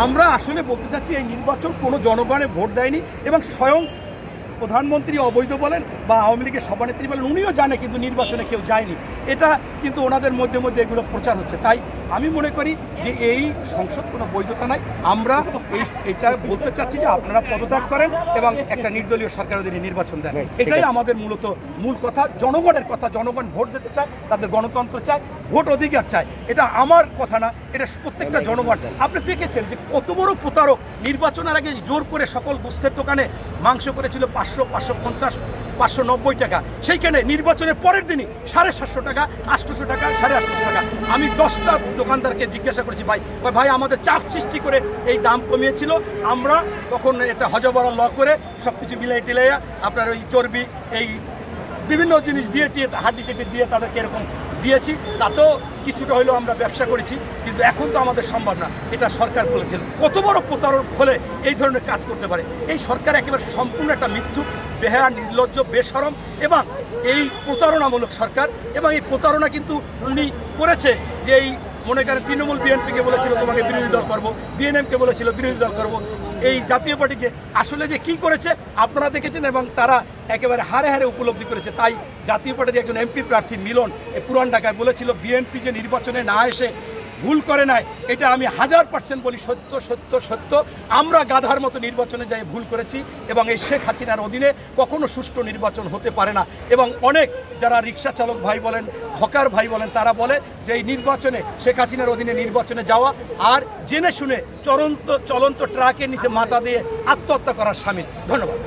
আমরা আসলে বলতে চাচ্ছি এই নির্বাচন কোনো জনগণে ভোট দেয়নি এবং স্বয়ং প্রধানমন্ত্রী অবৈধ বলেন বা আওয়ামী লীগের সভানেত্রী বলেন উনিও জানে কিন্তু নির্বাচনে কেউ যায়নি। এটা কিন্তু ওনাদের মধ্যে মধ্যে এগুলো প্রচার হচ্ছে। তাই আমি মনে করি যে এই সংসদ কোনো বৈধতা নাই। আমরা এটা বলতে চাচ্ছি যে আপনারা পদত্যাগ করেন এবং একটা নির্দলীয় সরকারের অধীনে নির্বাচন দেন। এটাই আমাদের মূল কথা, জনগণের কথা। জনগণ ভোট দিতে চায়, তাদের গণতন্ত্র চায়, ভোট অধিকার চায়। এটা আমার কথা না, এটা প্রত্যেকটা জনগণ। আপনি দেখেছেন যে কত বড় প্রতারক নির্বাচনের আগে জোর করে সকল গোস্তের দোকানে মাংস করেছিল 500, 550, 590 টাকা। সেইখানে নির্বাচনের পরের দিনই 750 টাকা, 800 টাকা, 850 টাকা। আমি 10টা দোকানদারকে জিজ্ঞাসা করেছি, ভাই আমাদের চাপ সৃষ্টি করে এই দাম কমিয়েছিল, আমরা তখন এটা হজবরা ল করে সব কিছু মিলাই টিলাইয়া আপনার ওই চর্বি এই বিভিন্ন জিনিস দিয়ে হাড্ডি টিকিট দিয়ে তাদেরকে এরকম দিয়েছি, তাতেও কিছুটা হলেও আমরা ব্যবসা করেছি। কিন্তু এখন তো আমাদের সম্ভব না, এটা সরকার বলেছিল। কত বড় প্রতারক হলে এই ধরনের কাজ করতে পারে? এই সরকার একেবারে সম্পূর্ণ একটা মিথ্যুক, বেহায়া, নির্লজ্জ, বেশরম এবং এই প্রতারণামূলক সরকার। এবং এই প্রতারণা কিন্তু উনি করেছে যে এই মনে করেন তৃণমূল বিএনপিকে বলেছিল তোমাকে বিরোধী দল করবো, বিএনএমকে বলেছিল বিরোধী দল করবো, এই জাতীয় পার্টিকে আসলে যে কি করেছে আপনারা দেখেছেন এবং তারা একেবারে হারে হারে উপলব্ধি করেছে। তাই জাতীয় পার্টির একজন এমপি প্রার্থী মিলন পুরান ঢাকায় বলেছিল বিএনপি যে নির্বাচনে না এসে ভুল করে নাই, এটা আমি 1000% বলি সত্য সত্য সত্য। আমরা গাধার মতো নির্বাচনে যাই ভুল করেছি এবং এই শেখ হাসিনার অধীনে কখনো সুষ্ঠু নির্বাচন হতে পারে না। এবং অনেক যারা রিক্সা চালক ভাই বলেন, হকার ভাই বলেন, তারা বলে যে এই নির্বাচনে শেখ হাসিনার অধীনে নির্বাচনে যাওয়া আর জেনে শুনে চলন্ত ট্রাকের নিচে মাথা দিয়ে আত্মহত্যা করার শামিল। ধন্যবাদ।